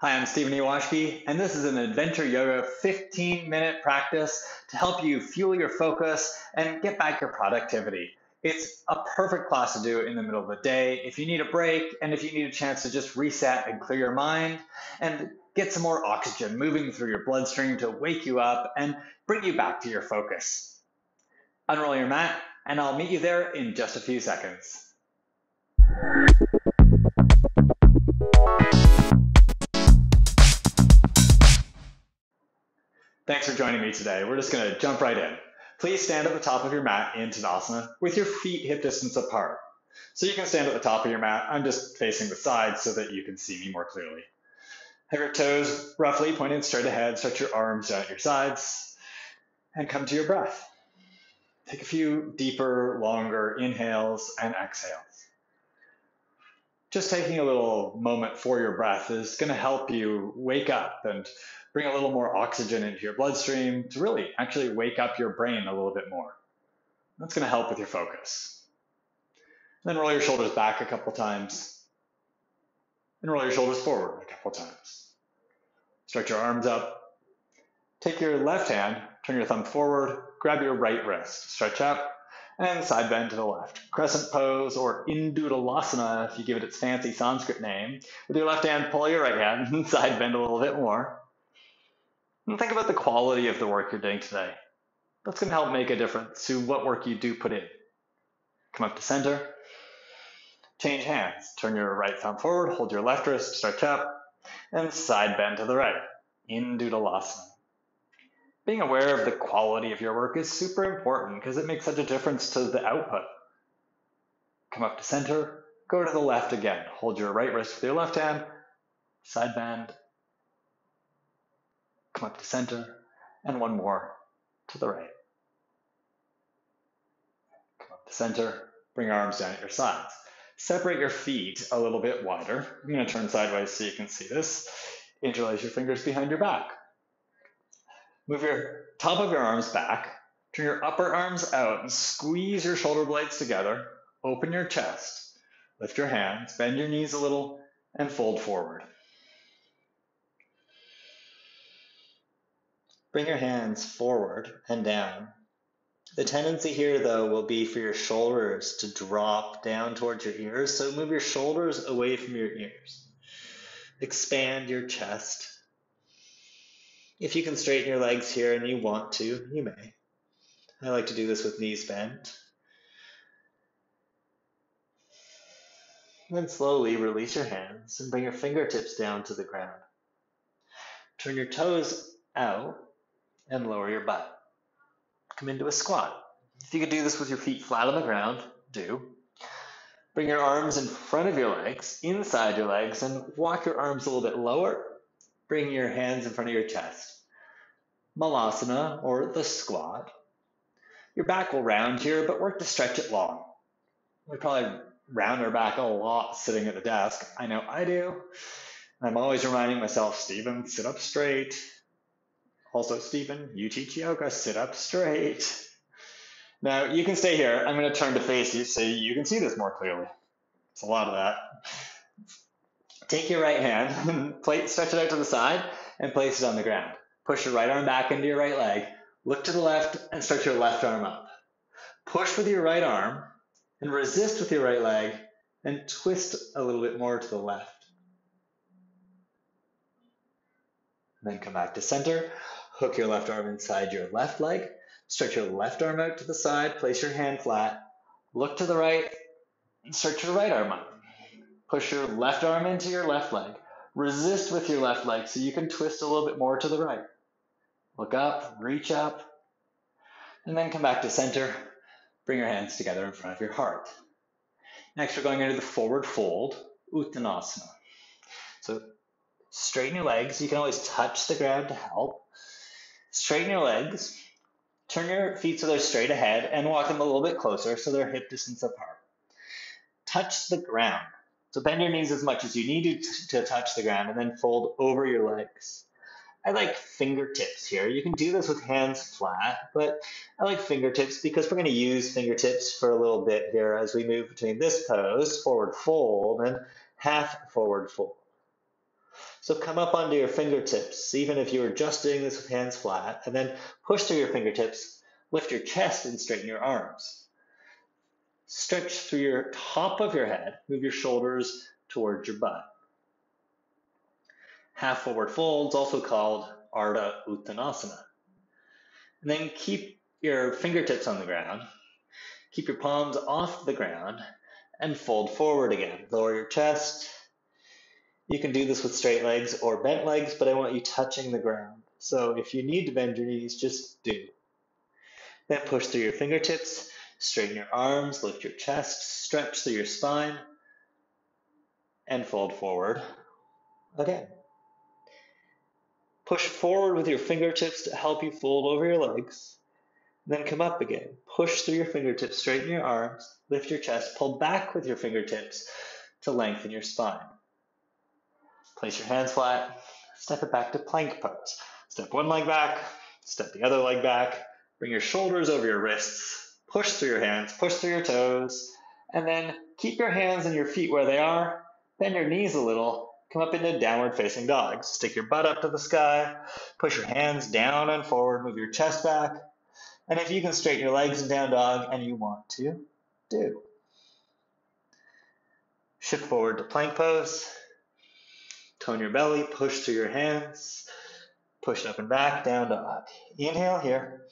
Hi, I'm Stephen Ewashkiw, and this is an Adventure Yoga 15-minute practice to help you fuel your focus and get back your productivity. It's a perfect class to do in the middle of the day if you need a break and if you need a chance to just reset and clear your mind and get some more oxygen moving through your bloodstream to wake you up and bring you back to your focus. Unroll your mat, and I'll meet you there in just a few seconds. Thanks for joining me today. We're just going to jump right in. Please stand at the top of your mat in Tanasana with your feet hip distance apart. So you can stand at the top of your mat. I'm just facing the side so that you can see me more clearly. Have your toes roughly pointed straight ahead. Stretch your arms down at your sides and come to your breath. Take a few deeper, longer inhales and exhales. Just taking a little moment for your breath is going to help you wake up and bring a little more oxygen into your bloodstream to really actually wake up your brain a little bit more. That's going to help with your focus. Then roll your shoulders back a couple times and roll your shoulders forward a couple times. Stretch your arms up. Take your left hand, turn your thumb forward, grab your right wrist, stretch up, and side bend to the left. Crescent pose, or Uttanasana if you give it its fancy Sanskrit name. With your left hand, pull your right hand and side bend a little bit more. And think about the quality of the work you're doing today. That's going to help make a difference to what work you do put in. Come up to center. Change hands. Turn your right thumb forward, hold your left wrist, stretch up, and side bend to the right. Uttanasana. Being aware of the quality of your work is super important because it makes such a difference to the output. Come up to center, go to the left again. Hold your right wrist with your left hand, side bend, come up to center, and one more to the right. Come up to center, bring your arms down at your sides. Separate your feet a little bit wider. I'm going to turn sideways so you can see this. Interlace your fingers behind your back. Move your top of your arms back, turn your upper arms out and squeeze your shoulder blades together, open your chest, lift your hands, bend your knees a little, and fold forward. Bring your hands forward and down. The tendency here, though, will be for your shoulders to drop down towards your ears, so move your shoulders away from your ears. Expand your chest. If you can straighten your legs here and you want to, you may. I like to do this with knees bent. Then slowly release your hands and bring your fingertips down to the ground. Turn your toes out and lower your butt. Come into a squat. If you could do this with your feet flat on the ground, do. Bring your arms in front of your legs, inside your legs, and walk your arms a little bit lower. Bring your hands in front of your chest. Malasana, or the squat. Your back will round here, but work to stretch it long. We probably round our back a lot sitting at the desk. I know I do. I'm always reminding myself, Stephen, sit up straight. Also, Stephen, you teach yoga, sit up straight. Now, you can stay here. I'm going to turn to face you so you can see this more clearly. It's a lot of that. Take your right hand, and stretch it out to the side, and place it on the ground. Push your right arm back into your right leg. Look to the left and stretch your left arm up. Push with your right arm and resist with your right leg and twist a little bit more to the left. And then come back to center. Hook your left arm inside your left leg. Stretch your left arm out to the side. Place your hand flat. Look to the right and stretch your right arm up. Push your left arm into your left leg. Resist with your left leg so you can twist a little bit more to the right. Look up, reach up, and then come back to center. Bring your hands together in front of your heart. Next, we're going into the forward fold, Uttanasana. So straighten your legs. You can always touch the ground to help. Straighten your legs. Turn your feet so they're straight ahead and walk them a little bit closer so they're hip distance apart. Touch the ground. So bend your knees as much as you need to touch the ground and then fold over your legs. I like fingertips here. You can do this with hands flat, but I like fingertips because we're going to use fingertips for a little bit here as we move between this pose, forward fold, and half forward fold. So come up onto your fingertips, even if you were just doing this with hands flat, and then push through your fingertips, lift your chest and straighten your arms. Stretch through your top of your head, move your shoulders towards your butt. Half forward folds, also called Ardha Uttanasana. And then keep your fingertips on the ground, keep your palms off the ground, and fold forward again. Lower your chest. You can do this with straight legs or bent legs, but I want you touching the ground. So if you need to bend your knees, just do. Then push through your fingertips, straighten your arms, lift your chest, stretch through your spine, and fold forward again. Push forward with your fingertips to help you fold over your legs. Then come up again. Push through your fingertips, straighten your arms, lift your chest, pull back with your fingertips to lengthen your spine. Place your hands flat, step it back to plank pose. Step one leg back, step the other leg back, bring your shoulders over your wrists, push through your hands, push through your toes, and then keep your hands and your feet where they are, bend your knees a little, come up into downward facing dog. Stick your butt up to the sky, push your hands down and forward, move your chest back, and if you can straighten your legs in down dog and you want to, do. Shift forward to plank pose. Tone your belly, push through your hands, push up and back, down dog. Inhale here.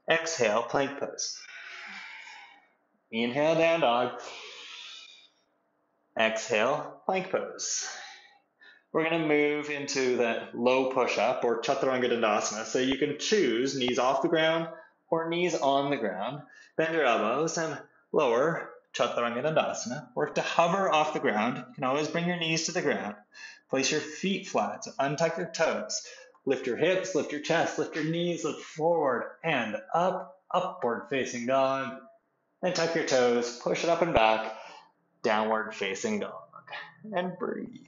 Exhale, plank pose. Inhale, down dog. Exhale, plank pose. We're going to move into that low push-up or chaturanga dandasana. So you can choose knees off the ground or knees on the ground. Bend your elbows and lower chaturanga dandasana. Work to hover off the ground. You can always bring your knees to the ground. Place your feet flat, so untuck your toes. Lift your hips, lift your chest, lift your knees, look forward and up, upward facing dog. Then tuck your toes, push it up and back, downward facing dog. And breathe.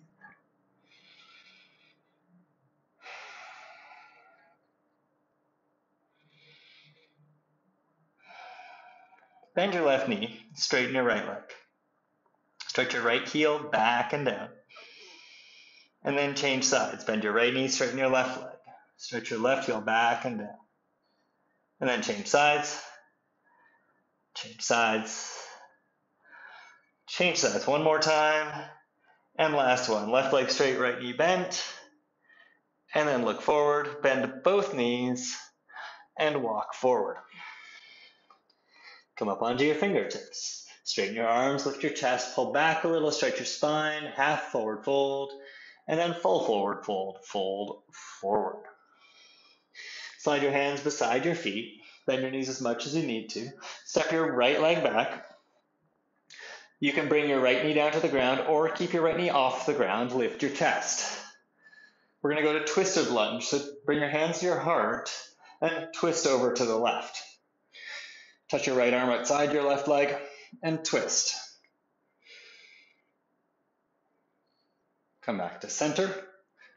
Bend your left knee, straighten your right leg. Stretch your right heel back and down. And then change sides. Bend your right knee, straighten your left leg. Stretch your left heel back and down. And then change sides. Change sides. Change sides one more time. And last one. Left leg straight, right knee bent. And then look forward. Bend both knees and walk forward. Come up onto your fingertips. Straighten your arms, lift your chest, pull back a little, stretch your spine, half forward fold, and then full forward fold, fold forward. Slide your hands beside your feet, bend your knees as much as you need to. Step your right leg back. You can bring your right knee down to the ground or keep your right knee off the ground, lift your chest. We're going to go to twisted lunge, so bring your hands to your heart and twist over to the left. Touch your right arm outside your left leg and twist. Come back to center.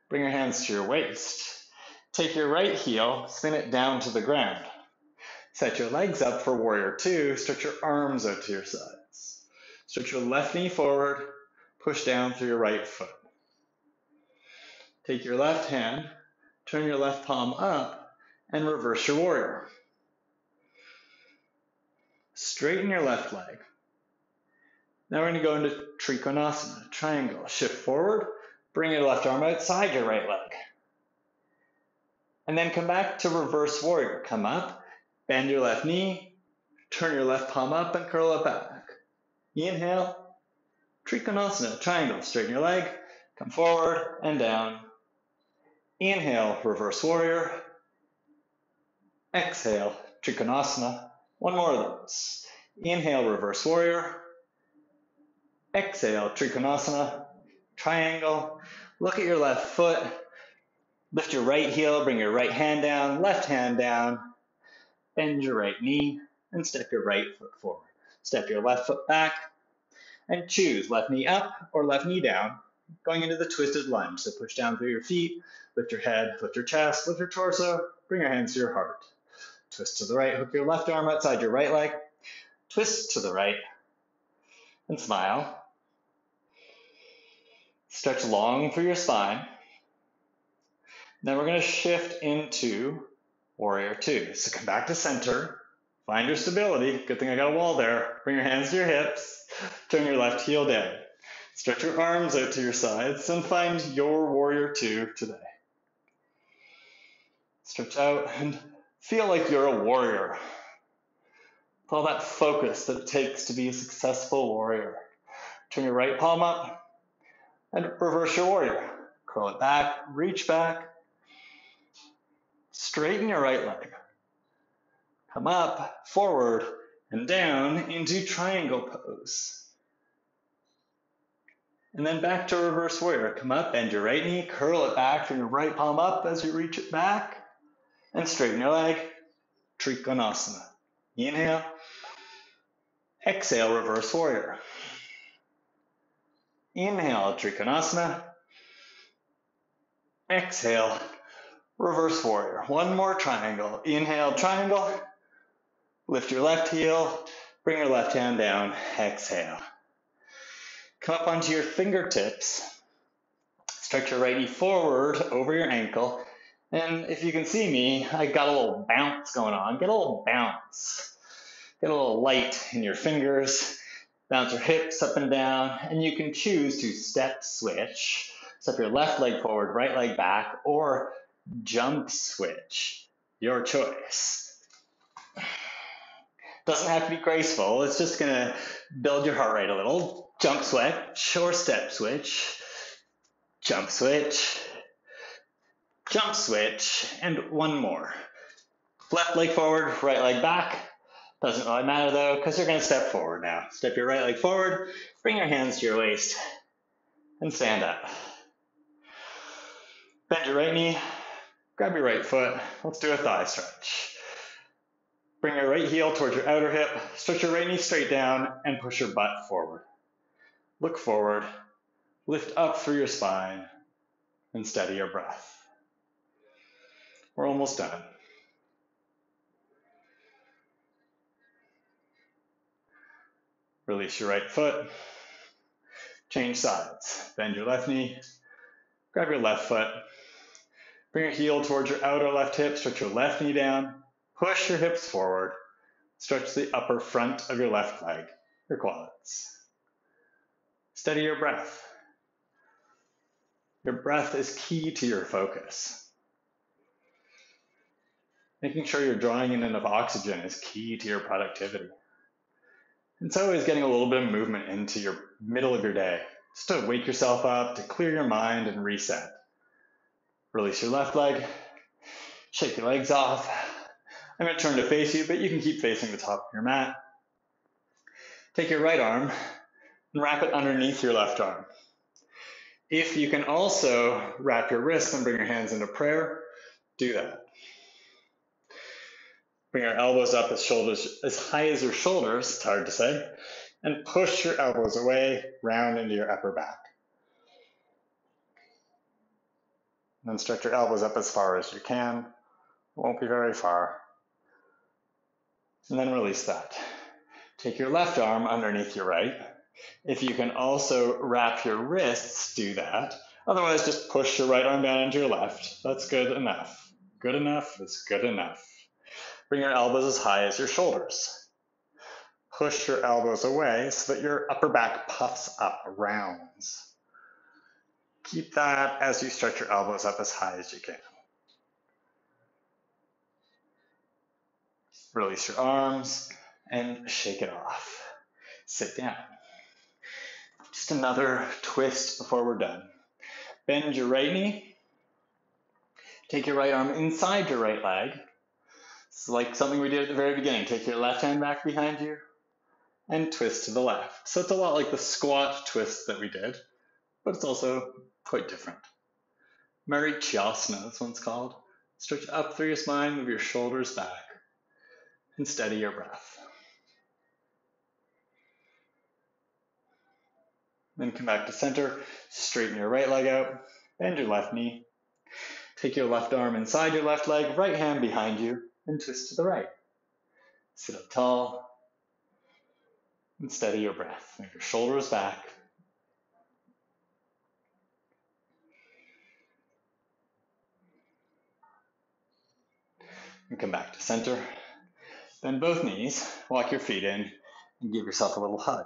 Bring your hands to your waist. Take your right heel, spin it down to the ground. Set your legs up for warrior two. Stretch your arms out to your sides. Stretch your left knee forward. Push down through your right foot. Take your left hand, turn your left palm up, and reverse your warrior. Straighten your left leg. Now we're going to go into Trikonasana, triangle. Shift forward, bring your left arm outside your right leg. And then come back to reverse warrior. Come up, bend your left knee, turn your left palm up and curl it back. Inhale, Trikonasana, triangle. Straighten your leg, come forward and down. Inhale, reverse warrior. Exhale, Trikonasana. One more of those. Inhale, reverse warrior. Exhale, Trikonasana, triangle. Look at your left foot. Lift your right heel, bring your right hand down, left hand down. Bend your right knee and step your right foot forward. Step your left foot back and choose left knee up or left knee down. Going into the twisted lunge. So push down through your feet, lift your head, lift your chest, lift your torso, bring your hands to your heart. Twist to the right, hook your left arm outside your right leg. Twist to the right and smile. Stretch long through your spine. Then we're going to shift into Warrior Two. So come back to center. Find your stability. Good thing I got a wall there. Bring your hands to your hips. Turn your left heel down. Stretch your arms out to your sides and find your Warrior Two today. Stretch out and feel like you're a warrior. With all that focus that it takes to be a successful warrior. Turn your right palm up and reverse your warrior. Curl it back, reach back. Straighten your right leg. Come up, forward, and down into triangle pose. And then back to reverse warrior. Come up, bend your right knee, curl it back, turn your right palm up as you reach it back, and straighten your leg. Trikonasana. Inhale. Exhale, reverse warrior. Inhale, Trikonasana. Exhale, reverse warrior. One more triangle. Inhale, triangle. Lift your left heel. Bring your left hand down. Exhale. Come up onto your fingertips. Stretch your right knee forward over your ankle. And if you can see me, I got a little bounce going on. Get a little bounce. Get a little light in your fingers. Bounce your hips up and down. And you can choose to step switch. Step your left leg forward, right leg back, or jump switch. Your choice. Doesn't have to be graceful. It's just going to build your heart rate a little. Jump switch or step switch. Jump switch. Jump switch. And one more. Left leg forward, right leg back. Doesn't really matter though, because you're going to step forward now. Step your right leg forward. Bring your hands to your waist. And stand up. Bend your right knee. Grab your right foot. Let's do a thigh stretch. Bring your right heel towards your outer hip, stretch your right knee straight down, and push your butt forward. Look forward, lift up through your spine, and steady your breath. We're almost done. Release your right foot, change sides. Bend your left knee, grab your left foot, bring your heel towards your outer left hip, stretch your left knee down, push your hips forward. Stretch the upper front of your left leg, your quads. Steady your breath. Your breath is key to your focus. Making sure you're drawing in enough oxygen is key to your productivity. And so is getting a little bit of movement into your middle of your day, just to wake yourself up, to clear your mind and reset. Release your left leg, shake your legs off. I'm going to turn to face you, but you can keep facing the top of your mat. Take your right arm and wrap it underneath your left arm. If you can also wrap your wrists and bring your hands into prayer, do that. Bring your elbows up as high as your shoulders, it's hard to say, and push your elbows away, round into your upper back. And then stretch your elbows up as far as you can. It won't be very far. And then release that. Take your left arm underneath your right. If you can also wrap your wrists, do that. Otherwise, just push your right arm down into your left. That's good enough. Good enough is good enough. Bring your elbows as high as your shoulders. Push your elbows away so that your upper back puffs up, rounds. Keep that as you stretch your elbows up as high as you can. Release your arms and shake it off. Sit down. Just another twist before we're done. Bend your right knee. Take your right arm inside your right leg. It's like something we did at the very beginning. Take your left hand back behind you and twist to the left. So it's a lot like the squat twist that we did, but it's also quite different. Marichyasana, this one's called. Stretch up through your spine, move your shoulders back, and steady your breath. Then come back to center, straighten your right leg out, bend your left knee. Take your left arm inside your left leg, right hand behind you, and twist to the right. Sit up tall, and steady your breath. Move your shoulders back. And come back to center. Bend both knees, walk your feet in, and give yourself a little hug.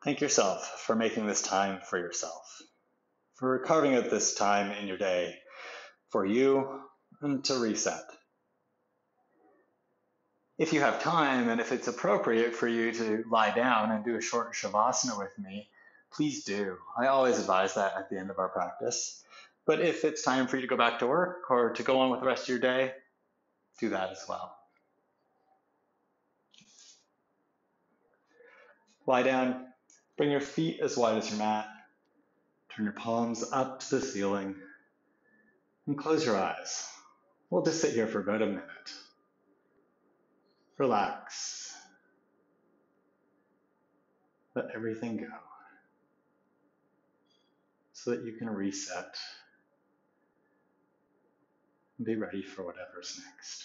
Thank yourself for making this time for yourself, for carving out this time in your day for you and to reset. If you have time and if it's appropriate for you to lie down and do a short Shavasana with me, please do. I always advise that at the end of our practice. But if it's time for you to go back to work or to go on with the rest of your day, do that as well. Lie down, bring your feet as wide as your mat, turn your palms up to the ceiling, and close your eyes. We'll just sit here for about a minute. Relax. Let everything go so that you can reset and be ready for whatever's next.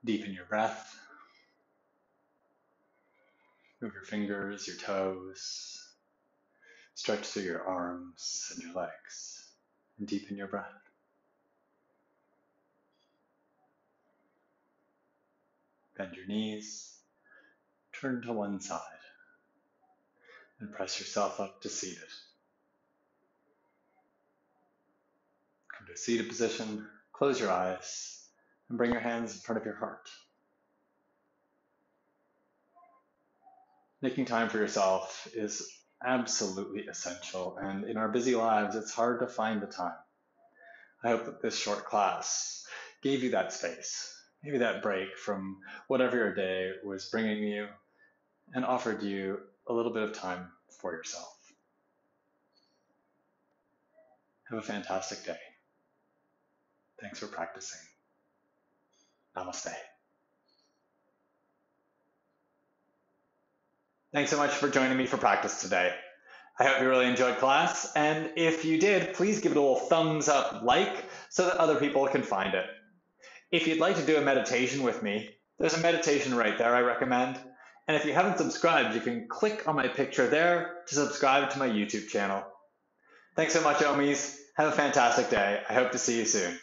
Deepen your breath. Move your fingers, your toes. Stretch through your arms and your legs. And deepen your breath. Bend your knees. Turn to one side. And press yourself up to seated. Come to a seated position. Close your eyes. And bring your hands in front of your heart. Making time for yourself is absolutely essential, and in our busy lives, it's hard to find the time. I hope that this short class gave you that space, maybe that break from whatever your day was bringing you, and offered you a little bit of time for yourself. Have a fantastic day. Thanks for practicing. Namaste. Thanks so much for joining me for practice today. I hope you really enjoyed class, and if you did, please give it a little thumbs up like so that other people can find it. If you'd like to do a meditation with me, there's a meditation right there I recommend, and if you haven't subscribed, you can click on my picture there to subscribe to my YouTube channel. Thanks so much, OMies. Have a fantastic day. I hope to see you soon.